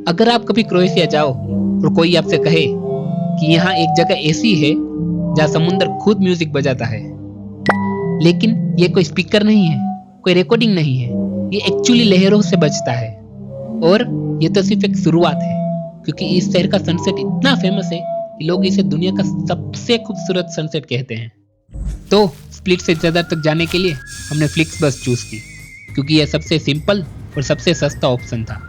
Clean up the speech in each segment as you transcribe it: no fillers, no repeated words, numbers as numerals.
अगर आप कभी क्रोएशिया जाओ और कोई आपसे कहे कि यहाँ एक जगह ऐसी है जहाँ समुंदर खुद म्यूजिक बजाता है, लेकिन ये कोई स्पीकर नहीं है, कोई रिकॉर्डिंग नहीं है, ये एक्चुअली लहरों से बजता है। और ये तो सिर्फ एक शुरुआत है, क्योंकि इस शहर का सनसेट इतना फेमस है कि लोग इसे दुनिया का सबसे खूबसूरत सनसेट कहते हैं। तो स्प्लिट से ज़्यादा तक जाने के लिए हमने फ्लिक्स बस चूज की, क्योंकि यह सबसे सिंपल और सबसे सस्ता ऑप्शन था।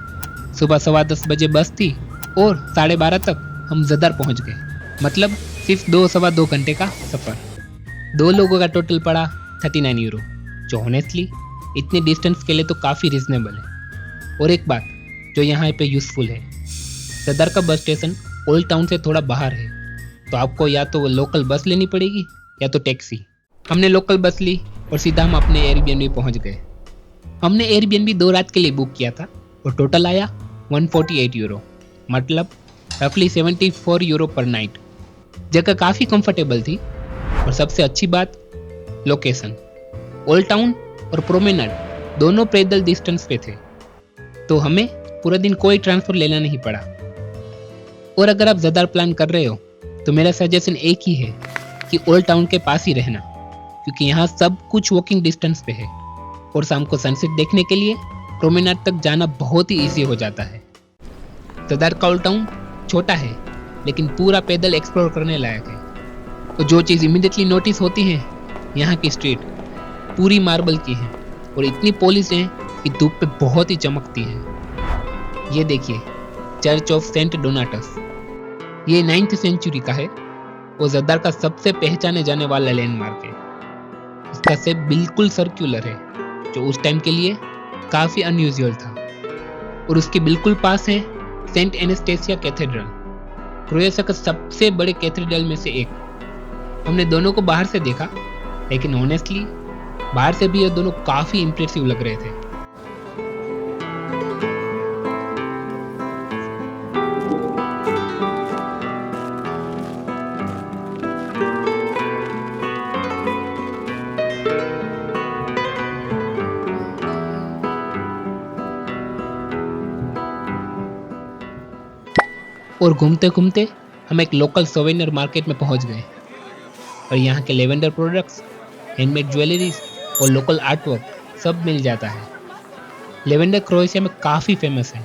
सुबह 10:15 बस थी और 12:30 तक हम जदर पहुंच गए। मतलब सिर्फ 2-2.25 घंटे का सफ़र। 2 लोगों का टोटल पड़ा 39 यूरो, जो ऑनेस्टली इतने डिस्टेंस के लिए तो काफ़ी रिजनेबल है। और एक बात जो यहाँ पे यूज़फुल है, सदर का बस स्टेशन ओल्ड टाउन से थोड़ा बाहर है, तो आपको या तो लोकल बस लेनी पड़ेगी या तो टैक्सी। हमने लोकल बस ली और सीधा हम अपने एयरबीएनबी पहुँच गए। हमने एयरबीएनबी 2 रात के लिए बुक किया था और टोटल आया 148 यूरो, मतलब रफली 74 यूरो पर नाइट। जगह काफ़ी कंफर्टेबल थी और सबसे अच्छी बात लोकेशन। ओल्ड टाउन और प्रोमेनाड दोनों पैदल डिस्टेंस पे थे, तो हमें पूरा दिन कोई ट्रांसफर लेना नहीं पड़ा। और अगर आप ज़्यादा प्लान कर रहे हो तो मेरा सजेशन एक ही है कि ओल्ड टाउन के पास ही रहना, क्योंकि यहाँ सब कुछ वॉकिंग डिस्टेंस पे है और शाम को सनसेट देखने के लिए प्रोमेनाड तक जाना बहुत ही ईजी हो जाता है। सदर का ओल्ड टाउन छोटा है, लेकिन पूरा पैदल एक्सप्लोर करने लायक है। तो जो चीज़ इमीडिएटली नोटिस होती है, यहाँ की स्ट्रीट पूरी मार्बल की है और इतनी पॉलिश है कि धूप पे बहुत ही चमकती है। ये देखिए, चर्च ऑफ सेंट डोनाटस, ये 9th सेंचुरी का है और जद्दार का सबसे पहचाने जाने वाला लैंडमार्क है। इसका शेप बिल्कुल सर्कुलर है, जो उस टाइम के लिए काफ़ी अनयूजुअल था। और उसके बिल्कुल पास है सेंट एनेस्टेसिया कैथेड्रल, क्रोएशिया का सबसे बड़े कैथेड्रल में से एक। हमने दोनों को बाहर से देखा, लेकिन ऑनेस्टली बाहर से भी ये दोनों काफ़ी इंप्रेसिव लग रहे थे। और घूमते घूमते हम एक लोकल सोवेनियर मार्केट में पहुंच गए और यहाँ के लेवेंडर प्रोडक्ट्स, हैंडमेड ज्वेलरीज और लोकल आर्टवर्क सब मिल जाता है। लेवेंडर क्रोएशिया में काफ़ी फेमस है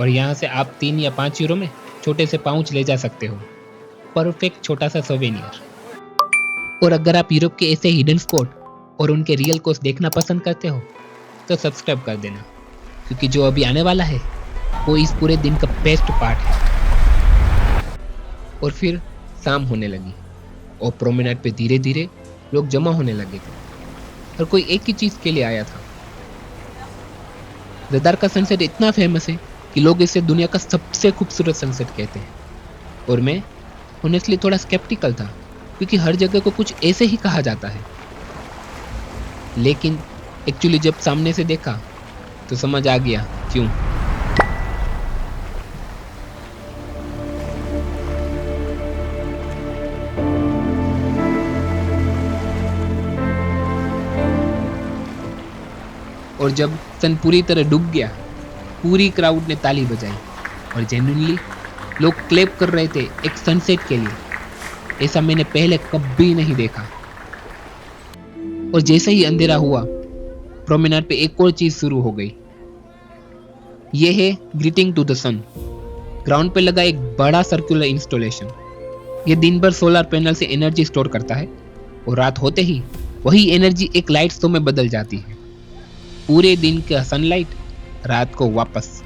और यहाँ से आप 3 या 5 यूरो में छोटे से पाउच ले जा सकते हो। परफेक्ट छोटा सा सोवेनियर। और अगर आप यूरोप के ऐसे हिडन स्पॉट और उनके रियल कॉस्ट देखना पसंद करते हो तो सब्सक्राइब कर देना, क्योंकि जो अभी आने वाला है वो इस पूरे दिन का बेस्ट पार्ट है। और फिर शाम होने लगी और प्रोमेनाड पे धीरे धीरे लोग जमा होने लगे थे। हर कोई एक ही चीज़ के लिए आया था। जदार का सनसेट इतना फेमस है कि लोग इसे दुनिया का सबसे खूबसूरत सनसेट कहते हैं। और मैं ऑनेस्टली थोड़ा स्केप्टिकल था, क्योंकि हर जगह को कुछ ऐसे ही कहा जाता है। लेकिन एक्चुअली जब सामने से देखा तो समझ आ गया क्यों। और जब सन पूरी तरह डूब गया, पूरी क्राउड ने ताली बजाई और जेन्युइनली लोग क्लैप कर रहे थे एक सनसेट के लिए। ऐसा मैंने पहले कभी नहीं देखा। और जैसे ही अंधेरा हुआ, प्रोमेनाड पे एक और चीज शुरू हो गई। ये है greeting to the sun. Ground पे लगा एक बड़ा सर्कुलर इंस्टॉलेशन। ये दिन भर सोलर पैनल से एनर्जी स्टोर करता है और रात होते ही वही एनर्जी एक लाइट शो में बदल जाती है। पूरे दिन का सनलाइट रात को वापस।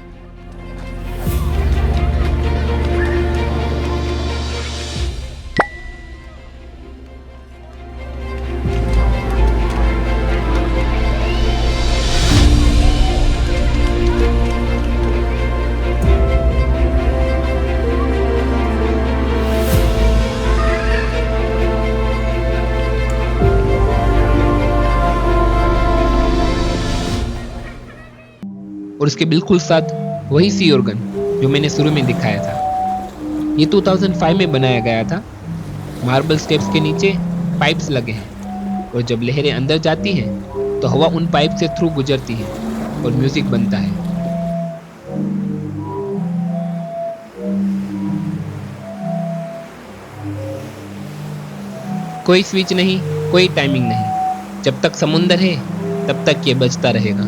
और उसके बिल्कुल साथ वही सी ऑर्गन जो मैंने शुरू में दिखाया था। ये 2005 में बनाया गया था। मार्बल स्टेप्स के नीचे पाइप्स लगे हैं और जब लहरें अंदर जाती हैं तो हवा उन पाइप से थ्रू गुजरती है और म्यूजिक बनता है। कोई स्विच नहीं, कोई टाइमिंग नहीं। जब तक समुंदर है तब तक ये बजता रहेगा।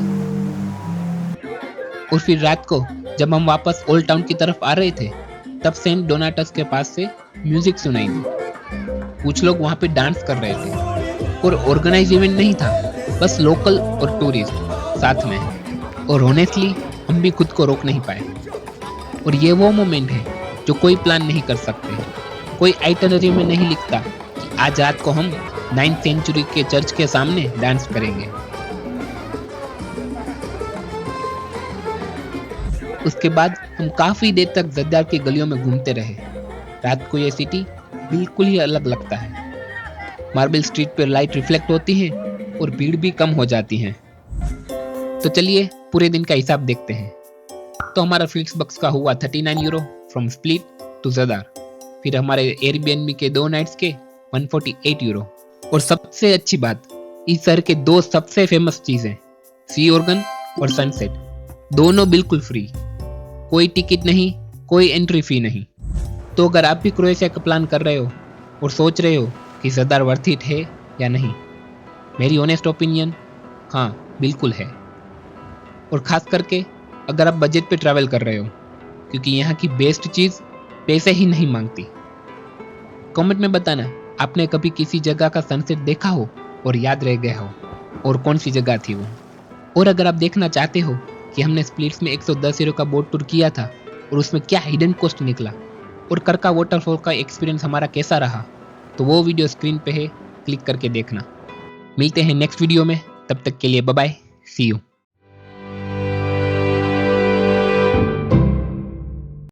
और फिर रात को जब हम वापस ओल्ड टाउन की तरफ आ रहे थे, तब सेंट डोनाटस के पास से म्यूजिक सुनाई दी। कुछ लोग वहां पे डांस कर रहे थे और ऑर्गेनाइज इवेंट नहीं था, बस लोकल और टूरिस्ट साथ में। और ऑनेस्टली हम भी खुद को रोक नहीं पाए। और ये वो मोमेंट है जो कोई प्लान नहीं कर सकते, कोई आइटनरी में नहीं लिखता कि आज रात को हम 9th सेंचुरी के चर्च के सामने डांस करेंगे। उसके बाद हम काफी देर तक जद्दार की गलियों में घूमते रहे। रात को ये सिटी बिल्कुल ही अलग लगता है। मार्बल स्ट्रीट पर लाइट रिफ्लेक्ट होती है और भीड़ भी कम हो जाती है। तो चलिए पूरे दिन का हिसाब देखते हैं। तो हमारा फ्लिक्सबक्स का हुआ 39 यूरो फ्रॉम स्प्लिट टू जदार। फिर हमारे एयरबीएनबी के 2 नाइट्स के 148 यूरो। और सबसे अच्छी बात, इस शहर के 2 सबसे फेमस चीजें, सी ऑर्गन और सनसेट, दोनों बिल्कुल फ्री। कोई टिकट नहीं, कोई एंट्री फी नहीं। तो अगर आप भी क्रोएशिया का प्लान कर रहे हो और सोच रहे हो कि जदार वर्थ इट है या नहीं, मेरी ऑनेस्ट ओपिनियन हाँ बिल्कुल है। और खास करके अगर आप बजट पे ट्रैवल कर रहे हो, क्योंकि यहाँ की बेस्ट चीज पैसे ही नहीं मांगती। कमेंट में बताना आपने कभी किसी जगह का सनसेट देखा हो और याद रह गया हो, और कौन सी जगह थी वो। और अगर आप देखना चाहते हो कि हमने स्प्लिट्स में 110 यूरो का बोट टूर किया था और उसमें क्या हिडन कॉस्ट निकला और करका वाटरफॉल का एक्सपीरियंस हमारा कैसा रहा, तो वो वीडियो स्क्रीन पे है, क्लिक करके देखना। मिलते हैं नेक्स्ट वीडियो में, तब तक के लिए बाय बाय, सी यू।